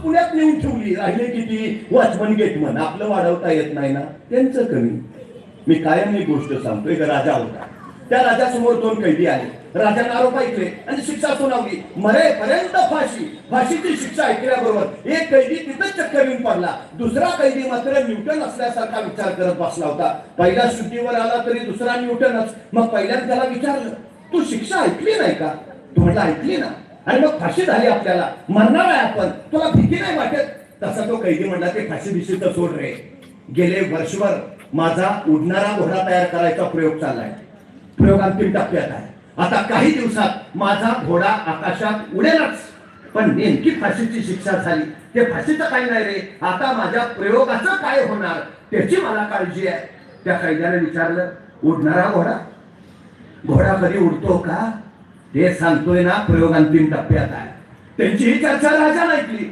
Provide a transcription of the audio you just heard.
पुण्यात नेऊन ठेवली, राहिले किती वॉचमन गेटमन, आपलं वाढवता येत नाही ना, त्यांचं कमी. मी कायम ही गोष्ट सांगतो. एक राजा होता, त्या राजासमोर 2 कैदी आले. राजाने आरोप ऐकले आणि शिक्षा सुनावली, मरेपर्यंत फाशी. फाशीची शिक्षा ऐकल्याबरोबर एक कैदी तिथंच चक्कर येऊन पडला. दुसरा कैदी मात्र न्यूटन असल्यासारखा विचार करत बसला होता. पहिला शुद्धीवर आला तरी दुसरा न्यूटनच. मग पहिल्याने त्याला विचारलं, तू शिक्षा ऐकली नाही का? तू म्हटलं ऐकली ना. आणि मग फाशी झाली, आपल्याला मरणार आहे आपण, तुला भीती नाही वाटत? तसा तो कैदी म्हणला, ते फाशी बिशी तर सोड रे. गेले वर्षभर माझा उडणारा घोडा तयार करायचा प्रयोग चाललाय. प्रयोग अंतिम टप्प्यात आहे. आता काही दिवसात माझा घोडा आकाशात उडेलच. पण नेमकी फाशीची शिक्षा झाली, ते फाशीचं काही नाही रे. आता माझ्या प्रयोगाचं काय होणार त्याची मला काळजी आहे. त्या कैद्याने विचारलं, उडणारा घोडा? घोडा कधी उडतो का? ते सांगतोय ना, प्रयोग अंतिम टप्प्यात आहे. त्यांची ही चर्चा राजाने ऐकली.